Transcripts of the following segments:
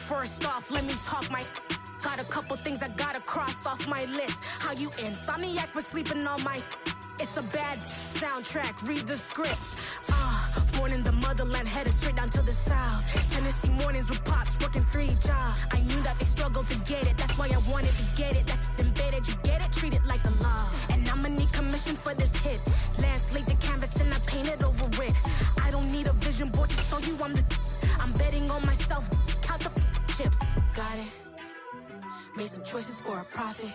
First off, let me talk my. Got a couple things I gotta cross off my list. How you insomniac for sleeping on my. It's a bad soundtrack, read the script. Born in the motherland, headed straight down to the south. Tennessee mornings with pops, working 3 jobs. I knew that they struggled to get it, that's why I wanted to get it. That's embedded, you get it, treat it like the law. And I'ma need commission for this hit. Lance laid the canvas and I painted over it. I don't need a vision board to show you I'm betting on myself, count the chips. Got it. Made some choices for a profit.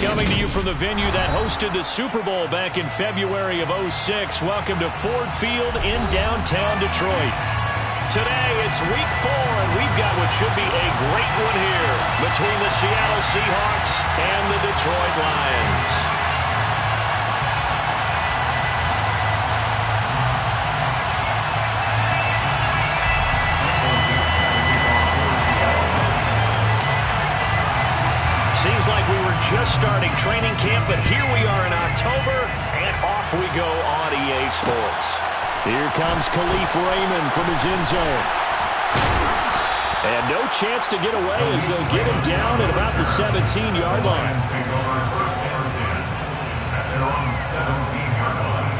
Coming to you from the venue that hosted the Super Bowl back in February of '06. Welcome to Ford Field in downtown Detroit. Today, it's week 4, and we've got what should be a great one here between the Seattle Seahawks and the Detroit Lions. Seems like we were just starting training camp, but here we are in October, and off we go on EA Sports. Here comes Khalif Raymond from his end zone. And no chance to get away as they'll get him down at about the 17-yard line. Take over first and 10 at their own 17-yard line.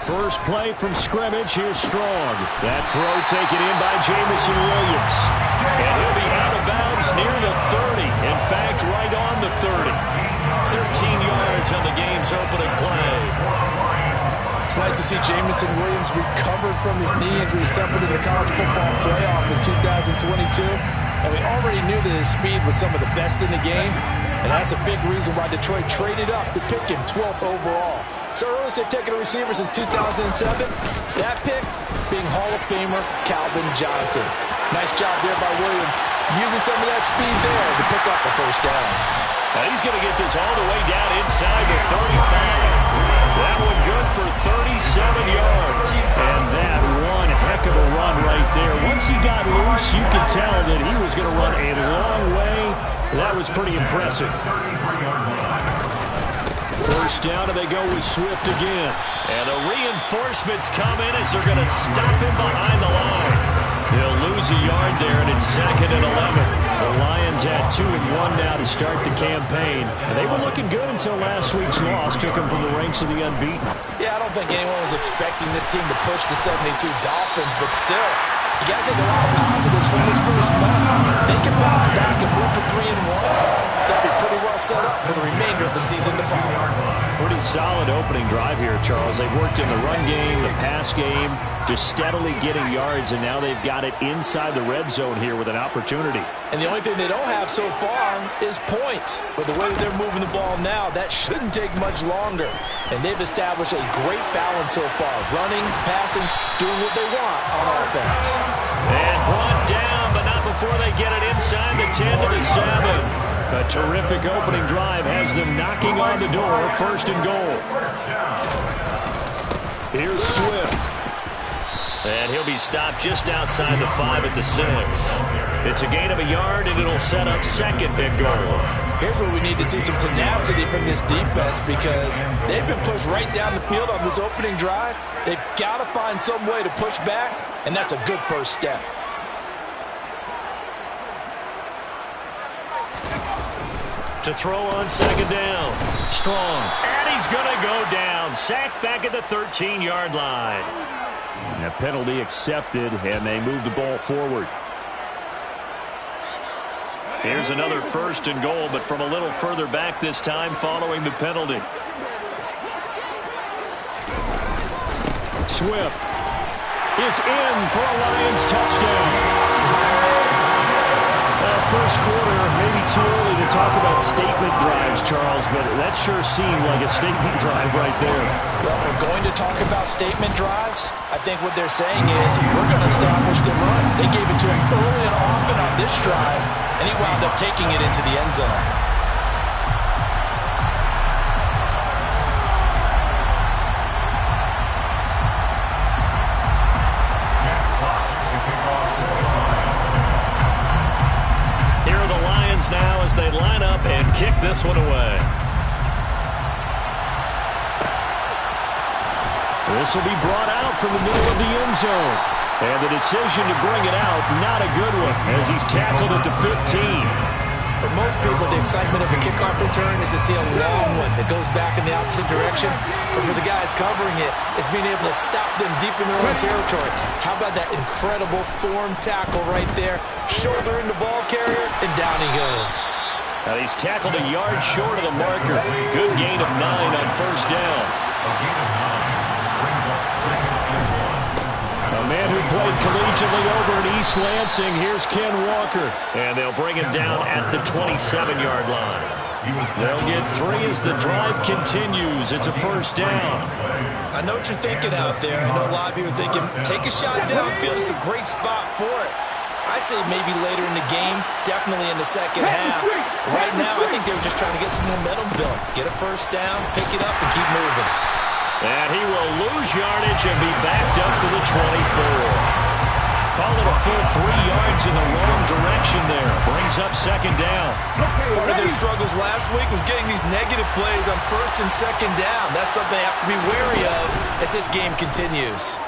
First play from scrimmage. Here's Strong. That throw taken in by Jameson Williams. And he'll be out of bounds near the 30. In fact, right on the 30. 13 yards on the game's opening play. It's nice to see Jameson Williams recovered from his knee injury suffered in the college football playoff in 2022. And we already knew that his speed was some of the best in the game. And that's a big reason why Detroit traded up to pick him 12th overall. So earliest they've taken a receiver since 2007. That pick being Hall of Famer Calvin Johnson. Nice job there by Williams, using some of that speed there to pick up a first down. Now he's going to get this all the way down inside the 35. That one good for 37 yards. And that one heck of a run right there. Once he got loose, you could tell that he was going to run a long way. That was pretty impressive. First down, and they go with Swift again. And the reinforcements come in as they're going to stop him behind the line. He'll lose a yard there, and it's 2nd and 11. The Lions at 2-1 now to start the campaign. And they were looking good until last week's loss took them from the ranks of the unbeaten. Yeah, I don't think anyone was expecting this team to push the 72 Dolphins, but still, you got to take a lot of positives from this first month. They can bounce back and move to 3-1. They'll be pretty well set up for the remainder of the season to follow. Pretty solid opening drive here, Charles. They've worked in the run game, the pass game, just steadily getting yards, and now they've got it inside the red zone here with an opportunity. And the only thing they don't have so far is points. But the way that they're moving the ball now, that shouldn't take much longer. And they've established a great balance so far. Running, passing, doing what they want on offense. And brought down, but not before they get it inside the 10 to the 7. A terrific opening drive has them knocking on the door, 1st and goal. Here's Swift. And he'll be stopped just outside the 5 at the 6. It's a gain of a yard, and it'll set up 2nd and goal. Here's where we need to see some tenacity from this defense because they've been pushed right down the field on this opening drive. They've got to find some way to push back, and that's a good first step. To throw on 2nd down. Strong. And he's going to go down. Sacked back at the 13-yard line. A penalty accepted, and they move the ball forward. Here's another 1st and goal, but from a little further back this time following the penalty. Swift is in for a Lions touchdown. First quarter, maybe too early to talk about statement drives, Charles, but that sure seemed like a statement drive right there. Well, if we're going to talk about statement drives, I think what they're saying is we're going to establish the run. They gave it to him early and often on this drive, and he wound up taking it into the end zone. they line up and kick this one away. This will be brought out from the middle of the end zone. And the decision to bring it out, not a good one, as he's tackled at the 15. For most people, the excitement of a kickoff return is to see a long one that goes back in the opposite direction. But for the guys covering it, it's being able to stop them deep in their own territory. How about that incredible form tackle right there? Shoulder in the ball carrier, and down he goes. Now he's tackled a yard short of the marker. Good gain of 9 on first down. A gain of 9 brings up second and 1. A man who played collegiately over at East Lansing. Here's Ken Walker. And they'll bring him down at the 27-yard line. They'll get 3 as the drive continues. It's a first down. I know what you're thinking out there. I know a lot of you are thinking, take a shot downfield. It's a great spot for it. I'd say maybe later in the game, definitely in the second half. But right now, I think they were just trying to get some momentum built. Get a first down, pick it up, and keep moving. And he will lose yardage and be backed up to the 24. Call it a full 3 yards in the wrong direction there. Brings up second down. Part of their struggles last week was getting these negative plays on first and second down. That's something they have to be wary of as this game continues.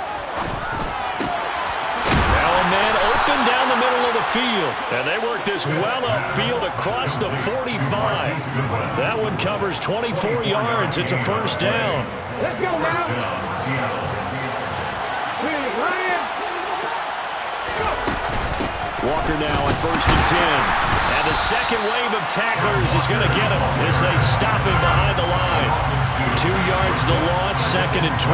Now a man open down the middle of the field. And they work this well upfield across the 45. That one covers 24 yards. It's a first down. Let's go now. Walker now on first and 10. And the second wave of tacklers is going to get him as they stop him behind the line. 2 yards the loss, second and 12.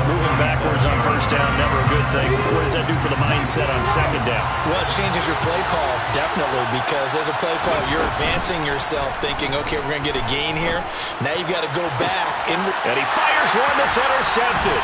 Moving backwards on first down, never a good thing. What does that do for the mindset on second down? Well, it changes your play call, definitely, because as a play call, you're advancing yourself thinking, okay, we're going to get a gain here. Now you've got to go back. And he fires one that's intercepted.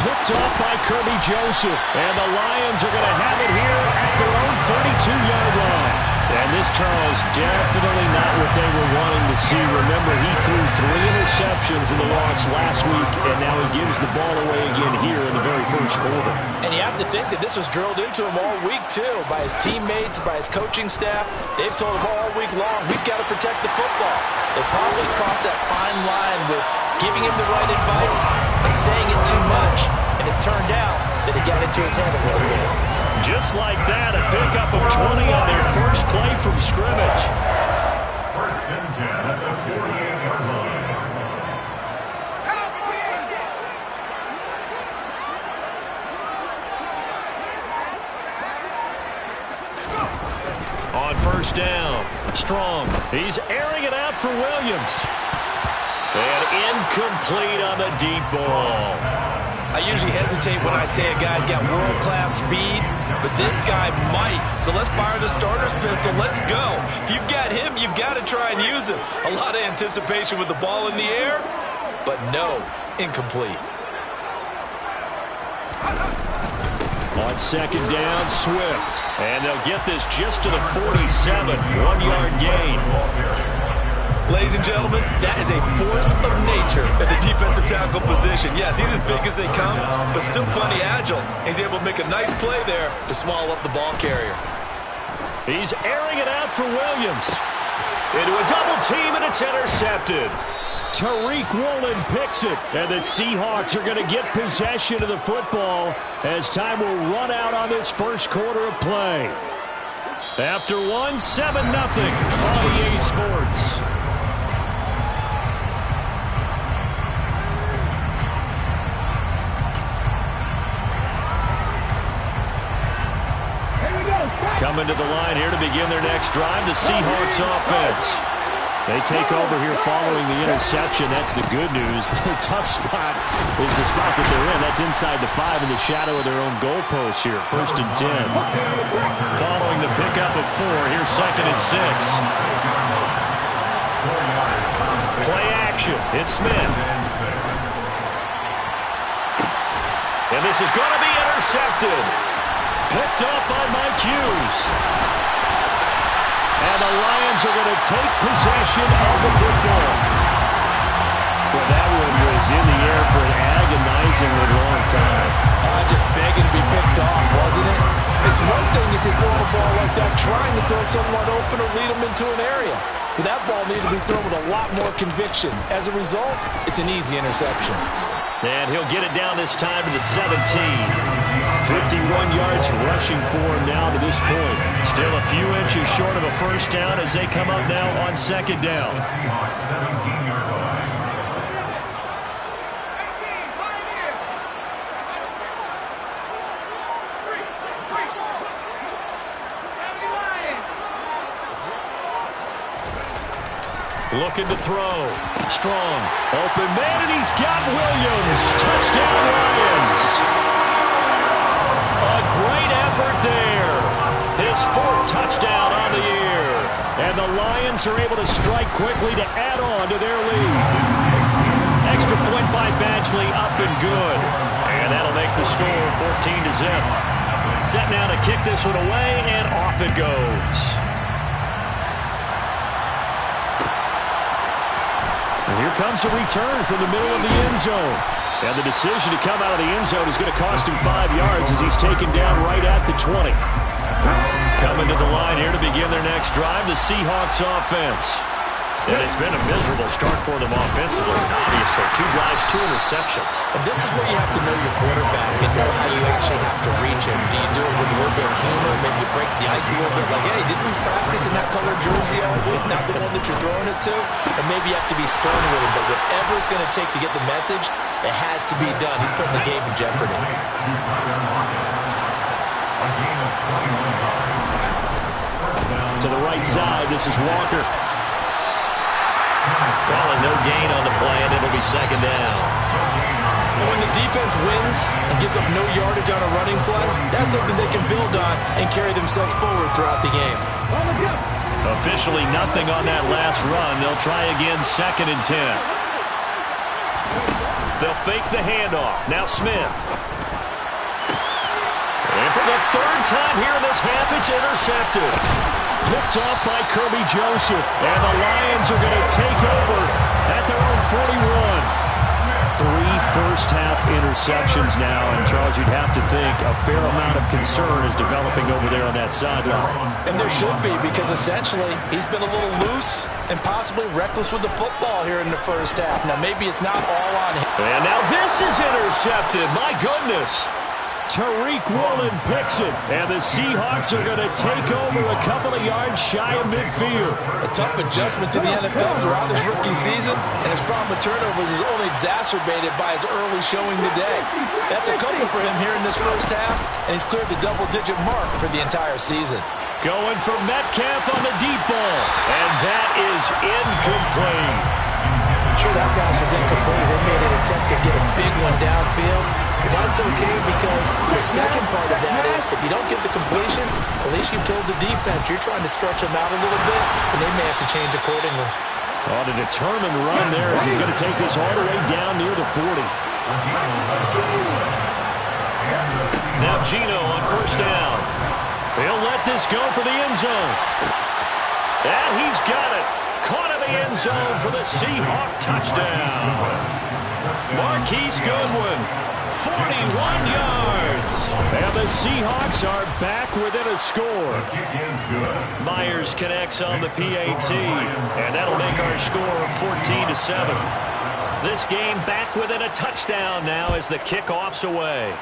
Picked off by Kirby Joseph. And the Lions are going to have it here at their own 32-yard line. And this, Charles, definitely not what they were wanting to see. Remember, he threw 3 interceptions in the loss last week, and now he gives the ball away again here in the very first quarter. And you have to think that this was drilled into him all week, too, by his teammates, by his coaching staff. They've told him all week long, we've got to protect the football. They probably crossed that fine line with giving him the right advice and saying it too much. And it turned out that it got into his head a little bit. Just like that, a pickup of 20 on their first play from scrimmage. First and 10 at the 48-yard line. On first down, Strong. He's airing it out for Williams. And incomplete on the deep ball. I usually hesitate when I say a guy's got world-class speed, but this guy might. So let's fire the starter's pistol. Let's go. If you've got him, you've got to try and use him. A lot of anticipation with the ball in the air, but no, incomplete. On second down, Swift. And they'll get this just to the 47. 1-yard gain. Ladies and gentlemen, that is a force of nature at the defensive tackle position. Yes, he's as big as they come, but still plenty agile. He's able to make a nice play there to swallow up the ball carrier. He's airing it out for Williams. Into a double team, and it's intercepted. Tariq Woolen picks it, and the Seahawks are going to get possession of the football as time will run out on this first quarter of play. After 1, 7-0 on EA Sports. Coming to the line here to begin their next drive, the Seahawks offense. They take over here following the interception. That's the good news. The tough spot is the spot that they're in. That's inside the 5 in the shadow of their own goalpost here. First and 10. Following the pickup of 4, here's second and 6. Play action. It's Smith. And this is going to be intercepted. Picked up by Mike Hughes. And the Lions are going to take possession of the football. Well, that one was in the air for an agonizingly long time. Just begging to be picked off, wasn't it? It's one thing if you're throwing a ball like that, trying to throw someone open or lead them into an area. But that ball needed to be thrown with a lot more conviction. As a result, it's an easy interception. And he'll get it down this time to the 17. 51 yards rushing for him now to this point. Still a few inches short of a first down as they come up now on second down. Seahawks 17-yard line. Looking to throw. Strong. Open man, and he's got Williams. Touchdown, Lions. A great effort there. His fourth touchdown on the year. And the Lions are able to strike quickly to add on to their lead. Extra point by Badgley, up and good. And that'll make the score 14-0. Set now to kick this one away, and off it goes. And here comes a return from the middle of the end zone. And the decision to come out of the end zone is going to cost him 5 yards as he's taken down right at the 20. Coming to the line here to begin their next drive, the Seahawks offense. And it's been a miserable start for them offensively. Obviously, 2 drives, 2 interceptions. And this is where you have to know your quarterback and know how you actually have to reach him. Do you do it with a little bit of humor? Maybe you break the ice a little bit. Like, hey, didn't we practice in that color jersey all week? Not the one that you're throwing it to? And maybe you have to be stern with him. But whatever it's going to take to get the message, it has to be done. He's putting the game in jeopardy. To the right side, this is Walker. Calling no gain on the play, and it'll be second down. And when the defense wins and gives up no yardage on a running play, that's something they can build on and carry themselves forward throughout the game. Officially nothing on that last run. They'll try again, 2nd and 10. They'll fake the handoff. Now Smith. And for the 3rd time here in this half, it's intercepted. Picked off by Kirby Joseph. And the Lions are going to take over at their own 41. 3 first-half interceptions now. And, Charles, you'd have to think a fair amount of concern is developing over there on that sideline. And there should be, because essentially he's been a little loose and possibly reckless with the football here in the first half. Now, maybe it's not all on him. And now this is intercepted. My goodness. Tariq Woolen picks it, and the Seahawks are going to take over a couple of yards shy of midfield. A tough adjustment to the NFL throughout his rookie season, and his problem with turnovers is only exacerbated by his early showing today. That's a couple for him here in this first half, and he's cleared the double-digit mark for the entire season. Going for Metcalf on the deep ball, and that is incomplete. Sure, that pass was incomplete. They made an attempt to get a big one downfield. But that's okay, because the second part of that is if you don't get the completion, at least you've told the defense you're trying to stretch them out a little bit, and they may have to change accordingly. On a determined run there as he's going to take this all the way down near the 40. Now Geno on first down. He'll let this go for the end zone. And he's got it. Caught in the end zone for the Seahawk touchdown. Marquise Goodwin, 41 yards. And the Seahawks are back within a score. Myers connects on the PAT. And that'll make our score 14-7. This game back within a touchdown now as the kickoff's away.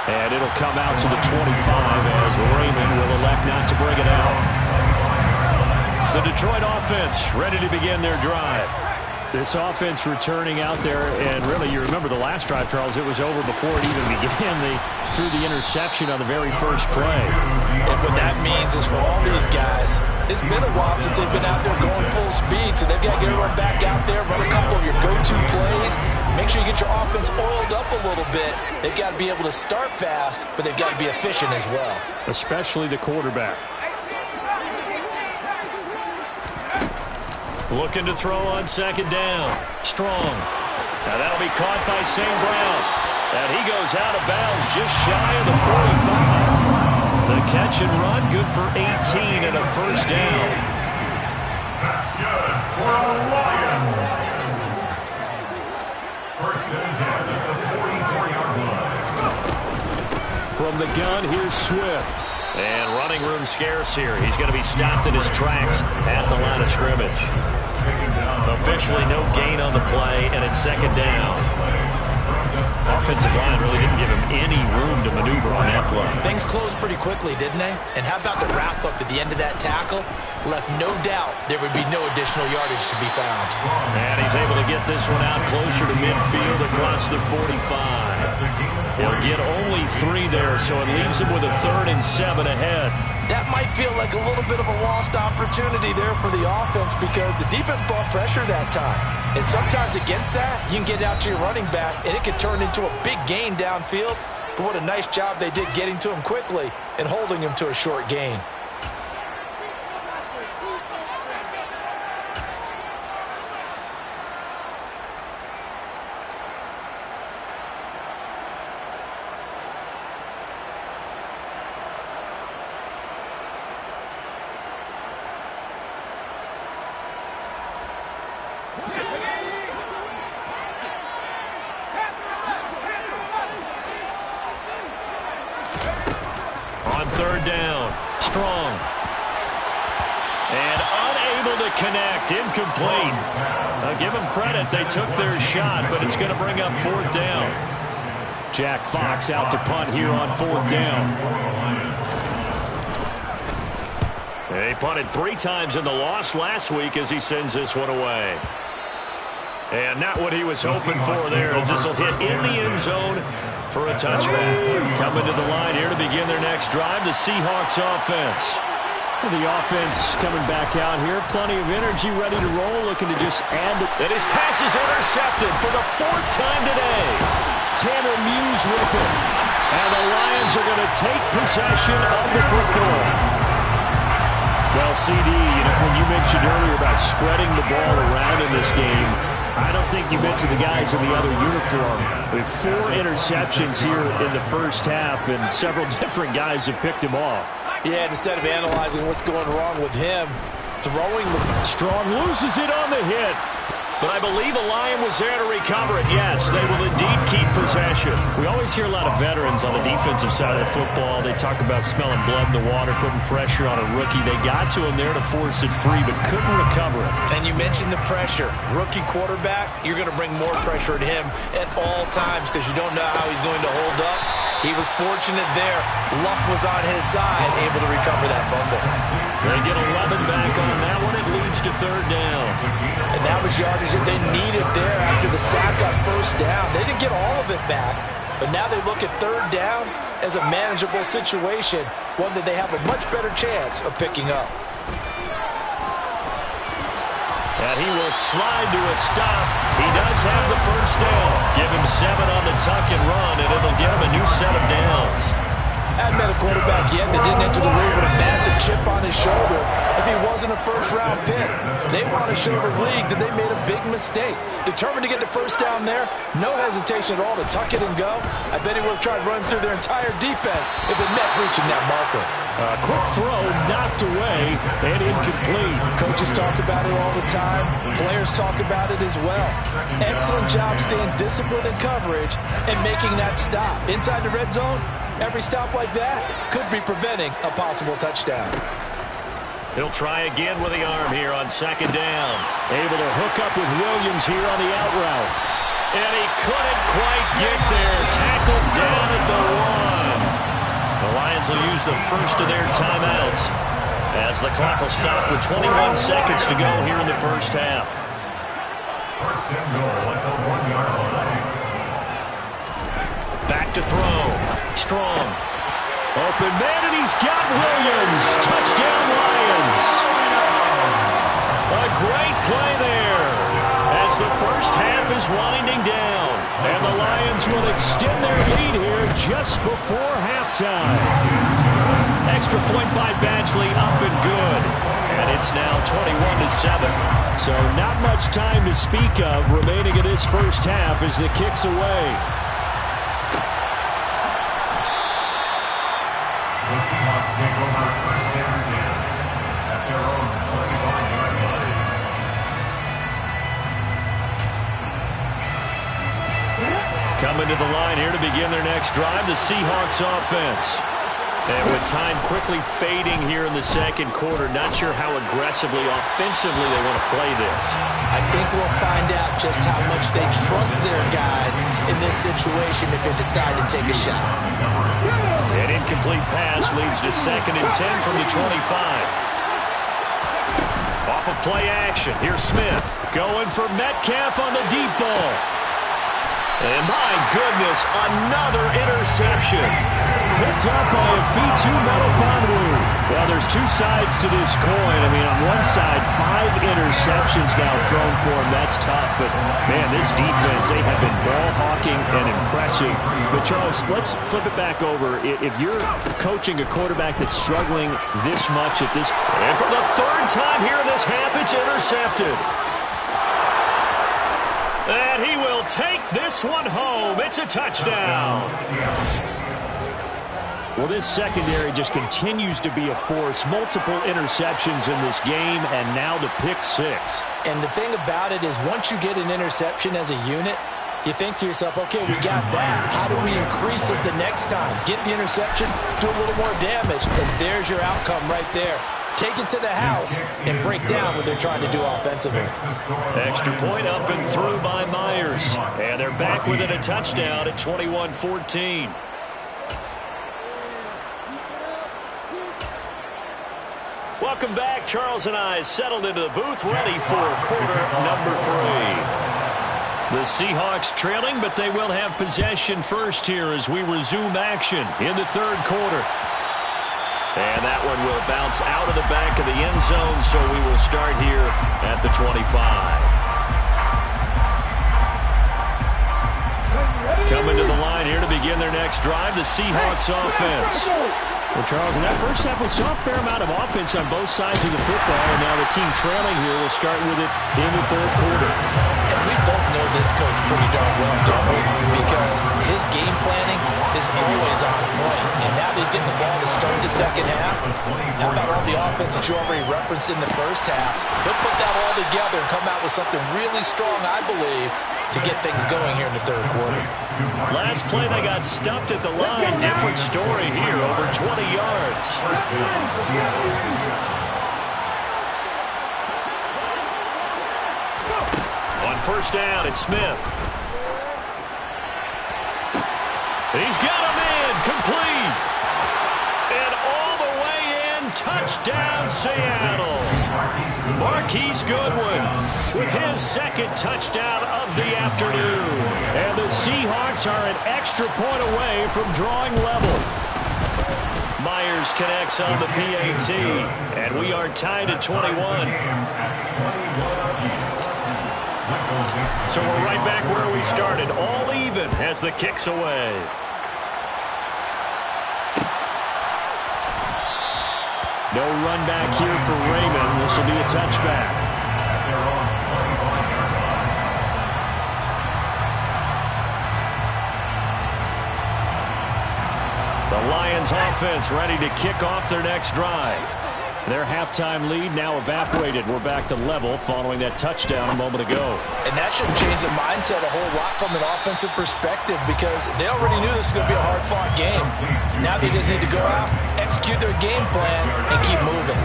And it'll come out to the 25 as Raymond will elect not to bring it out. The Detroit offense ready to begin their drive. This offense returning out there, and really, you remember the last drive, Charles, it was over before it even began. They threw the interception on the very first play. And what that means is for all these guys, it's been a while since they've been out there going full speed, so they've got to get everyone back out there, run a couple of your go-to plays, make sure you get your offense oiled up a little bit. They've got to be able to start fast, but they've got to be efficient as well. Especially the quarterback. Looking to throw on second down. Strong. Now that'll be caught by St. Brown. And he goes out of bounds just shy of the 45. The catch and run good for 18 and a first down. That's good for the Lions. First and 10 at the 44-yard line. From the gun, here's Swift. And running room scarce here. He's going to be stopped in his tracks at the line of scrimmage. Officially no gain on the play, and it's second down. Offensive line really didn't give him any room to maneuver on that play. Things closed pretty quickly, didn't they? And how about the wrap-up at the end of that tackle? Left no doubt there would be no additional yardage to be found. And he's able to get this one out closer to midfield across the 45. He'll get only 3 there, so it leaves him with a 3rd and 7 ahead. That might feel like a little bit of a lost opportunity there for the offense because the defense brought pressure that time. And sometimes against that, you can get out to your running back, and it can turn into a big gain downfield. But what a nice job they did getting to him quickly and holding him to a short gain. On 3rd down, Strong. And unable to connect, incomplete. I'll give them credit, they took their shot, but it's going to bring up 4th down. Jack Fox out to punt here on 4th down. He punted 3 times in the loss last week as he sends this one away. And not what he was hoping for there, as this will hit in the end zone for a touchback. Coming to the line here to begin their next drive, the Seahawks offense. The offense coming back out here, plenty of energy, ready to roll, looking to just add. And his pass is intercepted for the 4th time today. Tanner Muse with it. And the Lions are going to take possession of the football. Well, CD, when you mentioned earlier about spreading the ball around in this game, I don't think you mentioned the guys in the other uniform. We have 4 interceptions here in the first half, and several different guys have picked him off. Yeah, and instead of analyzing what's going wrong with him, throwing the... Strong loses it on the hit. But I believe a Lion was there to recover it. Yes, they will indeed keep possession. We always hear a lot of veterans on the defensive side of the football. They talk about smelling blood in the water, putting pressure on a rookie. They got to him there to force it free, but couldn't recover it. And you mentioned the pressure. Rookie quarterback, you're going to bring more pressure at him at all times because you don't know how he's going to hold up. He was fortunate there. Luck was on his side, able to recover that fumble. They get 11 back on that one. It leads to 3rd down. And that was yardage that they needed there after the sack on 1st down. They didn't get all of it back, but now they look at 3rd down as a manageable situation, one that they have a much better chance of picking up. And he will slide to a stop. He does have the 1st down. Give him 7 on the tuck and run, and it'll give him a new set of downs. Hadn't met a quarterback yet that didn't enter the league with a massive chip on his shoulder. If he wasn't a 1st-round pick, they want to show the league that they made a big mistake. Determined to get the 1st down there, no hesitation at all to tuck it and go. I bet he would have tried running through their entire defense if it meant reaching that marker. A quick throw knocked away and incomplete. Coaches talk about it all the time. Players talk about it as well. Excellent job staying disciplined in coverage and making that stop. Inside the red zone, every stop like that could be preventing a possible touchdown. He'll try again with the arm here on 2nd down. Able to hook up with Williams here on the out route. And he couldn't quite get there. Tackled down at the 1. The Lions will use the first of their timeouts as the clock will stop with 21 seconds to go here in the first half. 1st and goal at the 1-yard line. Back to throw. Strong. Open man, and he's got Williams. Touchdown, Lions. A great play there as the first half is winding down. And the Lions will extend their lead here just before halftime. Extra point by Badgley, up and good. And it's now 21-7. So not much time to speak of remaining in this first half as the kick's away. The Seahawks take over 1st and 10 at their own 21-yard line. Coming to the line here to begin their next drive, the Seahawks offense. And with time quickly fading here in the second quarter, not sure how aggressively, offensively they want to play this. I think we'll find out just how much they trust their guys in this situation if they decide to take a shot. An incomplete pass leads to 2nd and 10 from the 25. Off of play action, here's Smith. Going for Metcalf on the deep ball. And my goodness, another interception. Picked up by Afitu Melifonwu. Well, there's two sides to this coin. I mean, on one side, 5 interceptions now thrown for him. That's tough. But, man, this defense, they have been ball hawking and impressive. But, Charles, let's flip it back over. If you're coaching a quarterback that's struggling this much at this... And for the 3rd time here in this half, it's intercepted. And he will take this one home. It's a touchdown. Well, this secondary just continues to be a force. Multiple interceptions in this game, and now the pick 6. And the thing about it is once you get an interception as a unit, you think to yourself, okay, we got that. How do we increase it the next time? Get the interception, do a little more damage, and there's your outcome right there. Take it to the house and break down what they're trying to do offensively. Extra point up and through by Myers. And they're back within a touchdown at 21-14. Welcome back. Charles and I settled into the booth, ready for quarter number 3. The Seahawks trailing, but they will have possession first here as we resume action in the 3rd quarter. And that one will bounce out of the back of the end zone, so we will start here at the 25. Coming to the line here to begin their next drive, the Seahawks offense. Well, Charles, in that first half, we saw a fair amount of offense on both sides of the football, and now the team trailing here will start with it in the 3rd quarter. And we both know this coach pretty darn well, don't we? Because his game planning is always on point. And now that he's getting the ball to start the second half, how about all the offense that you already referenced in the first half? He'll put that all together and come out with something really strong, I believe, to get things going here in the 3rd quarter. Last play, they got stuffed at the line. Different story here, over 20 yards. On first down, it's Smith. He's got him in, complete. And all the way in, touchdown Seattle. Marquise Goodwin with his 2nd touchdown of the afternoon. And the Seahawks are an extra point away from drawing level. Myers connects on the PAT, and we are tied at 21. So we're right back where we started, all even as the kick's away. No run back here for Raymond. This will be a touchback. The Lions offense ready to kick off their next drive. Their halftime lead now evaporated. We're back to level following that touchdown a moment ago. And that shouldn't change the mindset a whole lot from an offensive perspective because they already knew this was going to be a hard-fought game. Now they just need to go out, execute their game plan, and keep moving.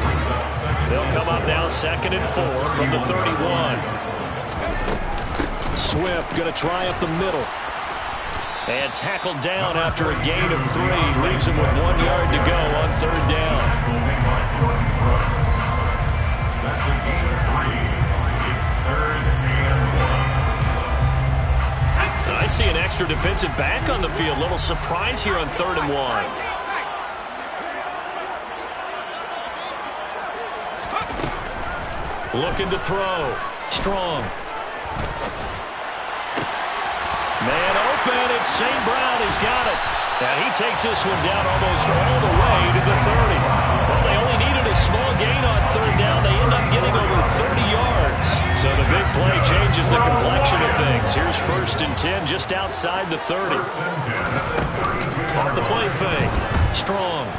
They'll come up now 2nd and 4 from the 31. Swift going to try up the middle. And tackled down after a gain of 3. Leaves him with 1 yard to go on 3rd down. That's a gain of 3. It's 3rd and 1. I see an extra defensive back on the field. Little surprise here on 3rd and 1. Looking to throw. Strong. Man open, it's St. Brown. He's got it. And he takes this one down almost all the way to the 30. Well, they only needed a small gain on 3rd down. They end up getting over 30 yards. So the big play changes the complexion of things. Here's 1st and 10 just outside the 30. Off the play fake. Strong.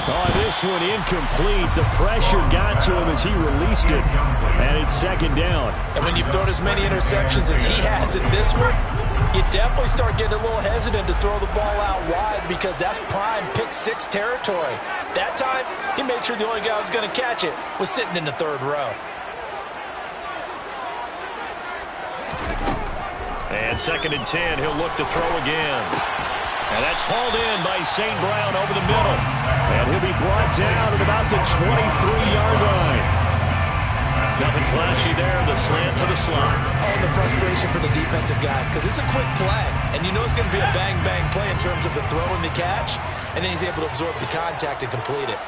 Oh, this one incomplete. The pressure got to him as he released it. And it's 2nd down. And when you've thrown as many interceptions as he has in this one, You definitely start getting a little hesitant to throw the ball out wide because that's prime pick six territory. That time, he made sure the only guy who was going to catch it was sitting in the third row. And 2nd and 10, he'll look to throw again. And that's hauled in by St. Brown over the middle. And he'll be brought down at about the 23-yard line. Nothing flashy there, the slant to the slot. Oh, the frustration for the defensive guys because it's a quick play. And you know it's going to be a bang-bang play in terms of the throw and the catch. And then he's able to absorb the contact and complete it.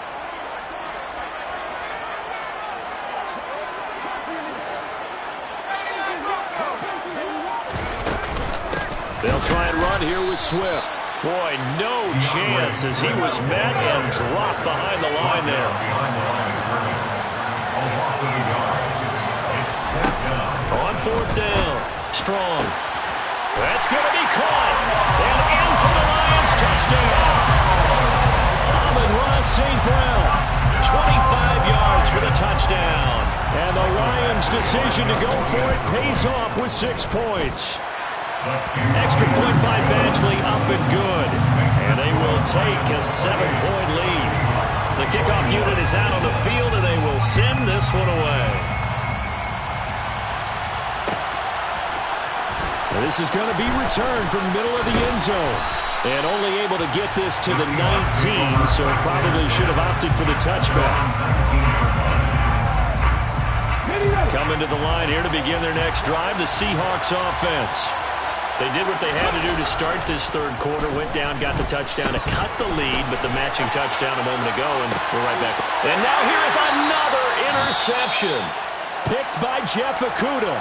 They'll try and run here with Swift. Boy, no chance as he was met and dropped behind the line there. On 4th down, Strong. That's going to be caught. And in for the Lions, touchdown. Amon-Ra St. Brown, 25 yards for the touchdown. And the Lions' decision to go for it pays off with 6 points. Extra point by Badgley, up and good. And they will take a 7-point lead. The kickoff unit is out on the field, and they will send this one away. This is going to be returned from the middle of the end zone. And only able to get this to the 19, so probably should have opted for the touchback. Coming to the line here to begin their next drive, the Seahawks offense. They did what they had to do to start this third quarter, went down, got the touchdown to cut the lead, but the matching touchdown a moment ago, and we're right back. And now here is another interception, picked by Jeff Okudah.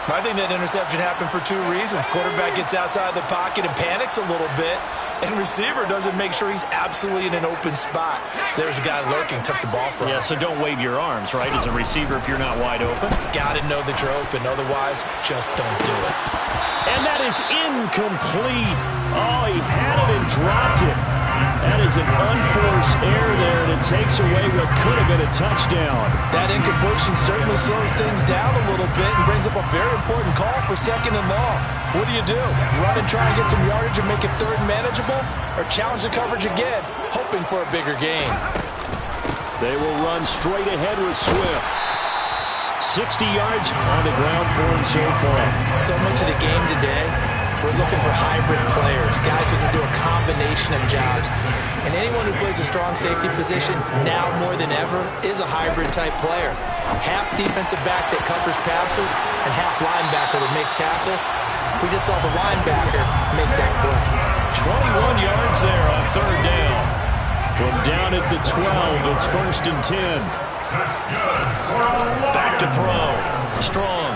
I think that interception happened for 2 reasons. Quarterback gets outside the pocket and panics a little bit, and receiver doesn't make sure he's absolutely in an open spot. So there's a guy lurking, took the ball from him. Yeah, so don't wave your arms, right, as a receiver if you're not wide open. Got to know that you're open. Otherwise, just don't do it. And that is incomplete. Oh, he had it and dropped it. That is an unforced error there, and it takes away what could have been a touchdown. That incompletion certainly slows things down a little bit and brings up a very important call for 2nd and long. What do? Run and try and get some yardage and make it 3rd and manageable, or challenge the coverage again, hoping for a bigger gain? They will run straight ahead with Swift. 60 yards on the ground for him so far. So much of the game today, we're looking for hybrid players, guys who can do a combination of jobs. And anyone who plays a strong safety position, now more than ever, is a hybrid-type player. Half defensive back that covers passes and half linebacker that makes tackles. We just saw the linebacker make that play. 21 yards there on 3rd down. From down at the 12, it's 1st and 10. Back to throw. Strong.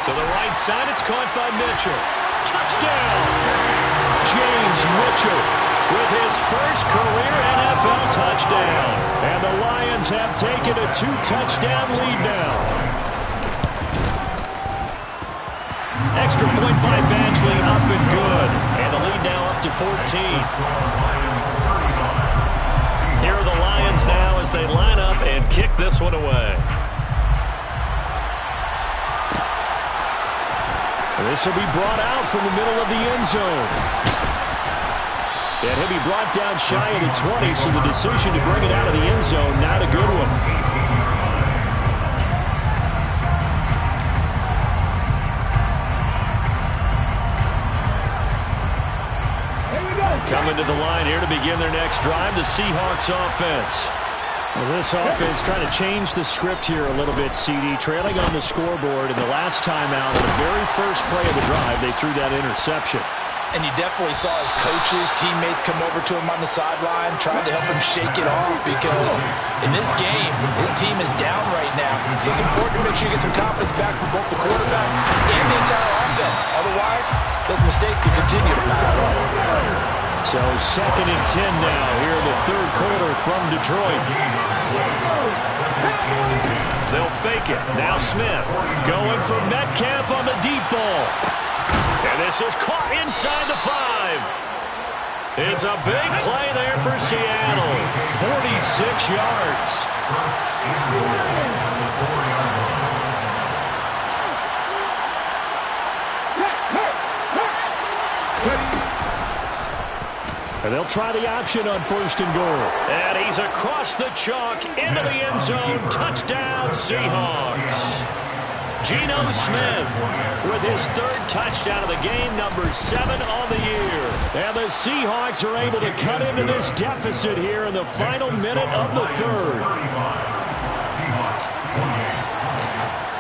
To the right side, it's caught by Mitchell. Touchdown! James Mitchell with his first career NFL touchdown. And the Lions have taken a 2-touchdown lead now. Extra point by Badgley, up and good. And the lead now up to 14. Here are the Lions now as they line up and kick this one away. This will be brought out from the middle of the end zone. And he'll be brought down shy of the 20, so the decision to bring it out of the end zone, not a good one. Coming to the line here to begin their next drive, the Seahawks offense. Well, this offense trying to change the script here a little bit, CD. Trailing on the scoreboard, and the last time out, the very first play of the drive, they threw that interception. And you definitely saw his coaches, teammates come over to him on the sideline, trying to help him shake it off, because in this game, his team is down right now. So it's important to make sure you get some confidence back from both the quarterback and the entire offense. Otherwise, those mistakes could continue to pile up. So 2nd and 10 now here in the third quarter from Detroit. They'll fake it. Now Smith going for Metcalf on the deep ball. And this is caught inside the 5. It's a big play there for Seattle. 46 yards. And they'll try the option on 1st and goal. And he's across the chalk into the end zone. Touchdown, Seahawks. Geno Smith with his 3rd touchdown of the game, number 7 on the year. And the Seahawks are able to cut into this deficit here in the final minute of the 3rd.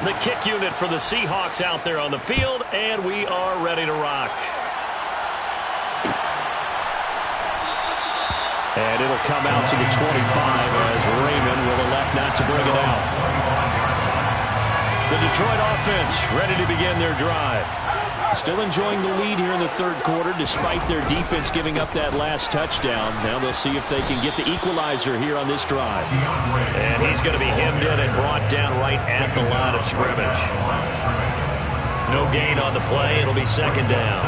The kick unit for the Seahawks out there on the field, and we are ready to rock. And it'll come out to the 25 as Raymond will elect not to bring it out. The Detroit offense ready to begin their drive. Still enjoying the lead here in the 3rd quarter despite their defense giving up that last touchdown. Now they'll see if they can get the equalizer here on this drive. And he's going to be hemmed in and brought down right at the line of scrimmage. No gain on the play. It'll be 2nd down.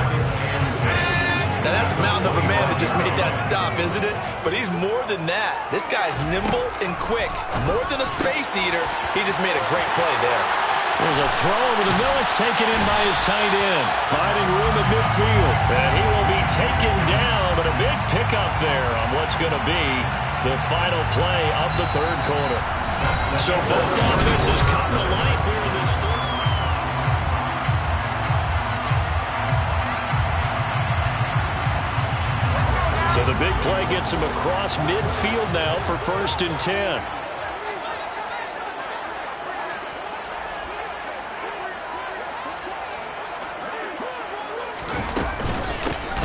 Now that's a mountain of a man that just made that stop, isn't it? But he's more than that. This guy's nimble and quick. More than a space eater. He just made a great play there. There's a throw over the middle. It's taken in by his tight end. Finding room at midfield. And he will be taken down, but a big pickup there on what's going to be the final play of the 3rd quarter. So both offenses come to life here in this 3rd. So the big play gets him across midfield now for 1st and 10.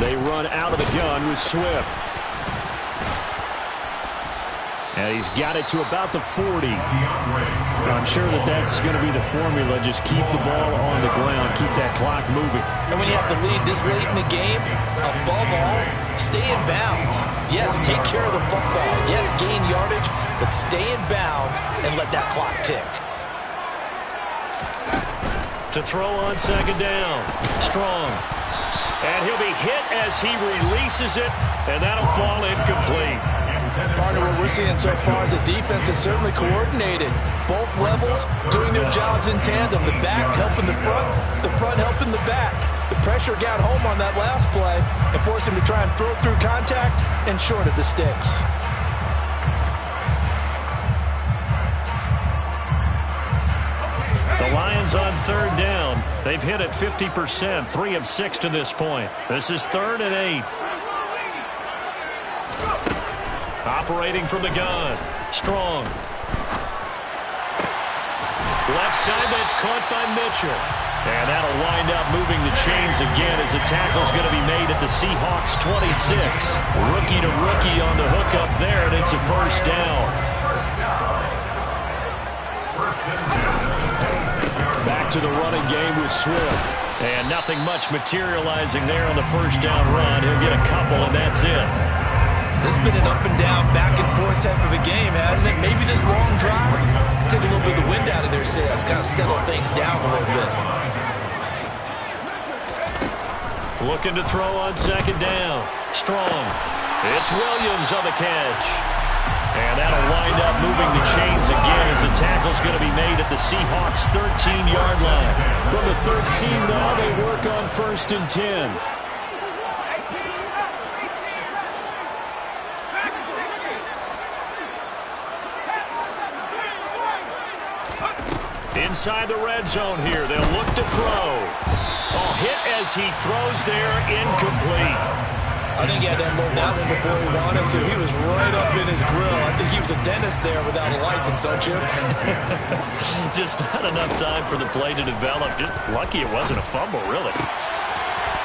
They run out of the gun with Swift. And he's got it to about the 40. I'm sure that that's going to be the formula. Just keep the ball on the ground. Keep that clock moving. And when you have the lead this late in the game, above all, stay in bounds. Yes, take care of the football. Yes, gain yardage, but stay in bounds and let that clock tick. To throw on 2nd down. Strong. And he'll be hit as he releases it, and that'll fall incomplete. Partner, what we're seeing so far is the defense is certainly coordinated. Both levels doing their jobs in tandem. The back helping the front helping the back. The pressure got home on that last play and forced him to try and throw through contact and short of the sticks. The Lions on 3rd down. They've hit it 50%, 3 of 6 to this point. This is 3rd and 8. Operating from the gun. Strong. Left side, that's caught by Mitchell. And that'll wind up moving the chains again as the tackle's going to be made at the Seahawks 26. Rookie to rookie on the hook up there, and it's a 1st down. Back to the running game with Swift. And nothing much materializing there on the 1st down run. He'll get a couple, and that's it. This has been an up and down, back and forth type of a game, hasn't it? Maybe this long drive take a little bit of the wind out of their sails, kind of settle things down a little bit. Looking to throw on 2nd down. Strong. It's Williams on the catch. And that'll wind up moving the chains again as the tackle's going to be made at the Seahawks' 13-yard line. From the 13 now, they work on 1st and 10. Inside the red zone here, they'll look to throw. Oh, hit as he throws there, incomplete. I think he had to unload that one before he wanted to. He was right up in his grill. I think he was a dentist there without a license, don't you? Just not enough time for the play to develop. Just lucky it wasn't a fumble, really.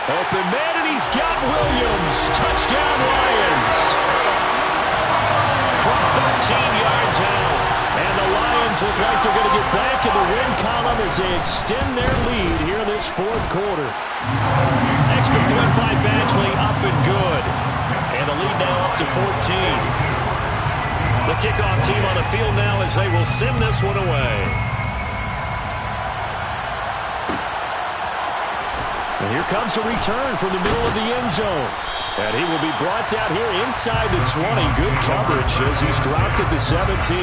Open man, and he's got Williams. Touchdown, Lions. From 13 yards out. And the Lions look like they're going to get back in the win column as they extend their lead here in this 4th quarter. Extra point by Badgley, up and good. And the lead now up to 14. The kickoff team on the field now as they will send this one away. And here comes a return from the middle of the end zone. And he will be brought down here inside the 20. Good coverage as he's dropped at the 17.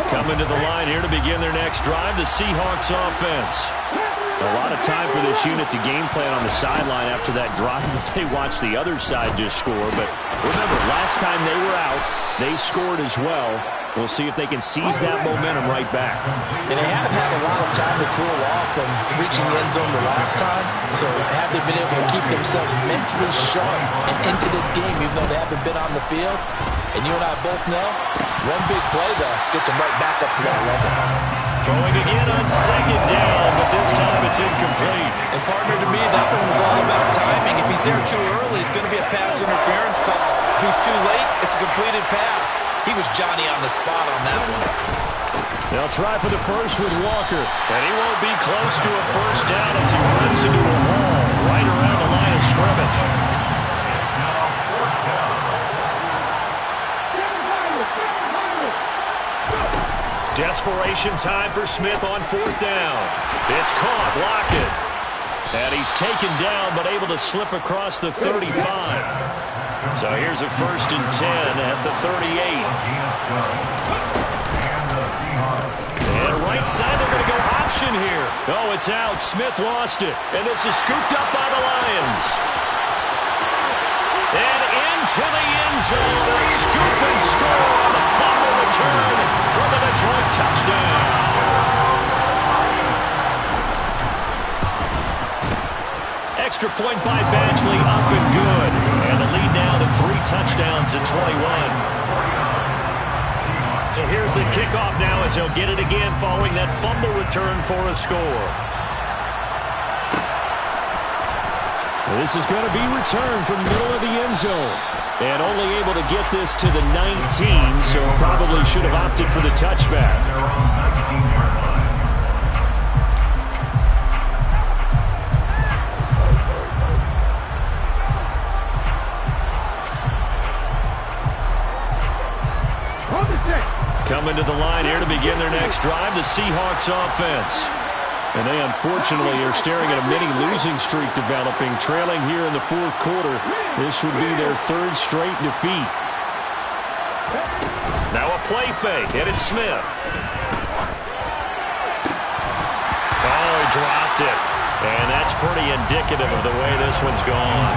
Coming to the line here to begin their next drive, the Seahawks offense. A lot of time for this unit to game plan on the sideline after that drive that they watched the other side just score. But remember, last time they were out, they scored as well. We'll see if they can seize that momentum right back. And they haven't had a lot of time to cool off from reaching the end zone the last time. So have they been able to keep themselves mentally sharp and into this game, even though they haven't been on the field? And you and I both know, one big play, though, gets them right back up to that level. Throwing again on second down, but this time it's incomplete. And partner, to me, that one was all about timing. If he's there too early, it's going to be a pass interference call. If he's too late, it's a completed pass. He was Johnny on the spot on that one. They'll try for the first with Walker. And he won't be close to a first down as he runs into a wall right around the line of scrimmage. Desperation time for Smith on fourth down. It's caught, Lockett. And he's taken down but able to slip across the 35. So here's a 1st and 10 at the 38. And right side, they're going to go option here. Oh, it's out. Smith lost it. And this is scooped up by the Lions. And into the end zone, a scoop and score on the fumble return for the Detroit touchdown. Extra point by Badgley, up and good. And the lead now to 3 touchdowns at 21. So here's the kickoff now as he'll get it again following that fumble return for a score. This is going to be returned from the middle of the end zone. And only able to get this to the 19, so probably should have opted for the touchback. Coming to the line here to begin their next drive, the Seahawks offense. And they unfortunately are staring at a mini losing streak developing, trailing here in the 4th quarter. This would be their 3rd straight defeat. Now a play fake, and it's Smith. Oh, he dropped it. And that's pretty indicative of the way this one's gone.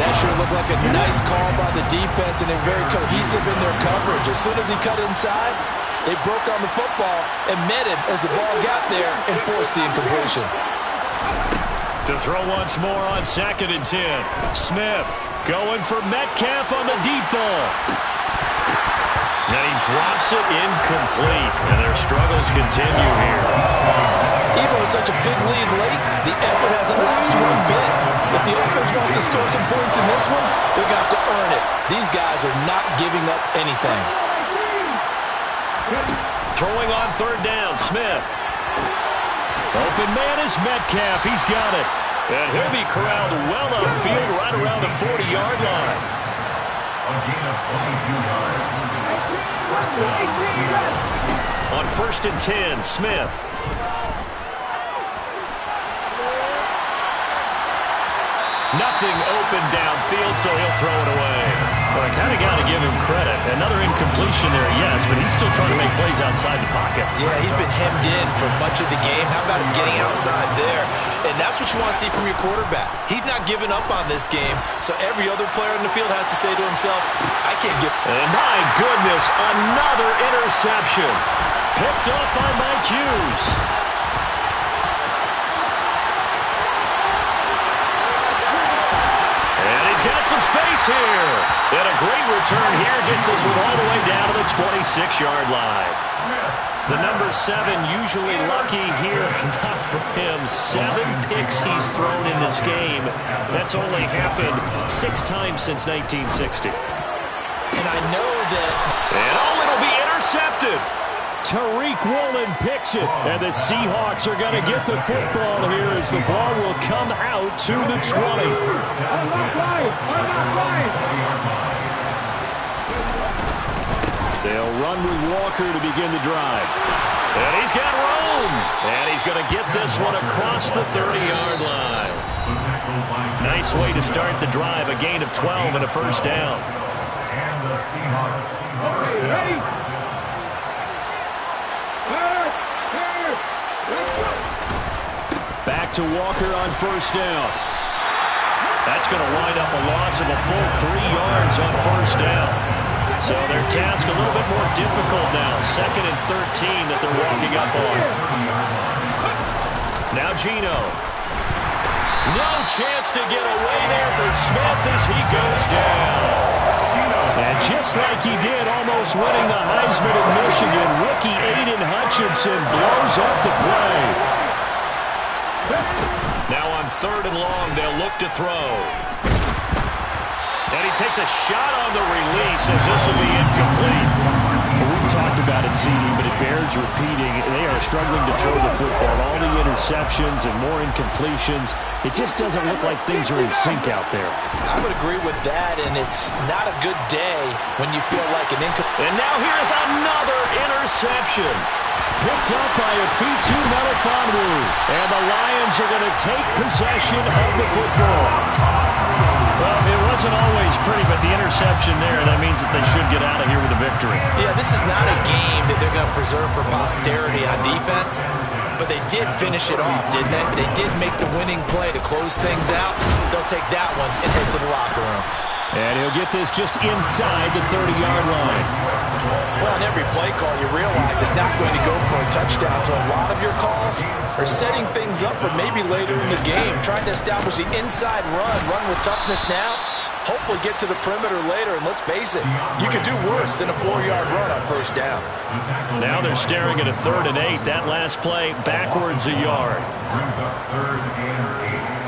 That sure looked like a nice call by the defense, and they're very cohesive in their coverage. As soon as he cut inside, they broke on the football and met him as the ball got there and forced the incompletion. To throw once more on 2nd and 10. Smith going for Metcalf on the deep ball. And he drops it incomplete, and their struggles continue here. Even with such a big lead late, the effort hasn't lapsed one bit. If the offense wants to score some points in this one, they're going to have to earn it. These guys are not giving up anything. Throwing on 3rd down, Smith. Open man is Metcalf. He's got it. And he'll be corralled well upfield right around the 40-yard line. A gain of 22 yards. On 1st and 10, Smith. Nothing open downfield, so he'll throw it away. Well, I kind of got to give him credit. Another incompletion there, yes, but he's still trying to make plays outside the pocket. Yeah, he's been hemmed in for much of the game. How about him getting outside there? And that's what you want to see from your quarterback. He's not giving up on this game, so every other player in the field has to say to himself, I can't give... And my goodness, another interception. Picked up by Mike Hughes. Got some space here. And a great return here gets us all the way down to the 26-yard line. The number 7 usually lucky here. Not for him. 7 picks he's thrown in this game. That's only happened 6 times since 1960. And I know that... And it'll be intercepted. Tariq Woolen picks it, and the Seahawks are going to get the football here as the ball will come out to the 20. They'll run with Walker to begin the drive. And he's got room. And he's going to get this one across the 30-yard line. Nice way to start the drive, a gain of 12 and a first down. And the Seahawks first down. Back to Walker on first down. That's going to wind up a loss of a full 3 yards on first down. So their task a little bit more difficult now. 2nd and 13 that they're walking up on. Now Geno. No chance to get away there for Smith as he goes down. And just like he did, almost winning the Heisman in Michigan, rookie Aiden Hutchinson blows up the play. Now on 3rd and long, they'll look to throw. And he takes a shot on the release as this will be incomplete. Well, we've talked about it, CD, but it bears repeating. They are struggling to throw the football. All the interceptions and more incompletions. It just doesn't look like things are in sync out there. I would agree with that, and it's not a good day when you feel like an incomplete. And now here's another interception. Picked up by Afitu Melifonwu. And the Lions are going to take possession of the football. Well, it wasn't always pretty, but the interception there, that means that they should get out of here with a victory. Yeah, this is not a game that they're going to preserve for posterity on defense, but they did finish it off, didn't they? They did make the winning play to close things out. They'll take that one and head to the locker room. And he'll get this just inside the 30-yard line. Well, on every play call, you realize it's not going to go for a touchdown, so a lot of your calls are setting things up for maybe later in the game, trying to establish the inside run with toughness now, hopefully get to the perimeter later, and let's face it, you could do worse than a 4-yard run on first down. Now they're staring at a 3rd and 8. That last play, backwards a yard. Brings up 3rd and 8.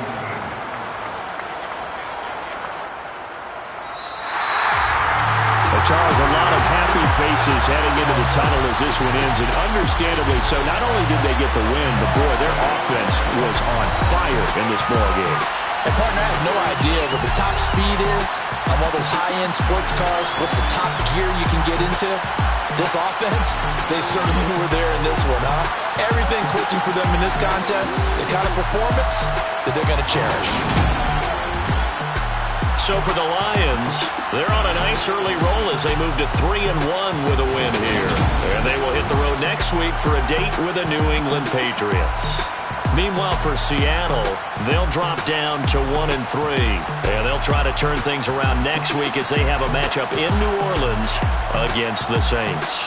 Charles, a lot of happy faces heading into the tunnel as this one ends, and understandably so. Not only did they get the win, but boy, their offense was on fire in this ball game. And partner, I have no idea what the top speed is on one of those high-end sports cars. What's the top gear you can get into? This offense, they certainly were there in this one, huh? Everything clicking for them in this contest, the kind of performance that they're going to cherish. So for the Lions, they're on a nice early roll as they move to 3-1 with a win here. And they will hit the road next week for a date with the New England Patriots. Meanwhile, for Seattle, they'll drop down to 1-3. And they'll try to turn things around next week as they have a matchup in New Orleans against the Saints.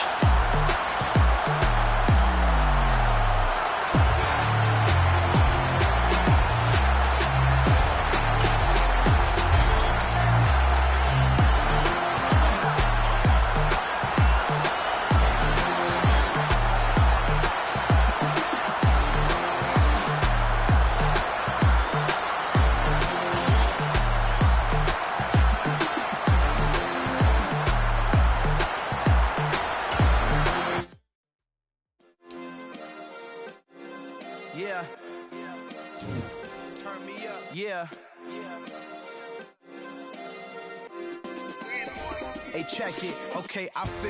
Yeah. Turn me up. Yeah. Hey, check it. Okay, I feel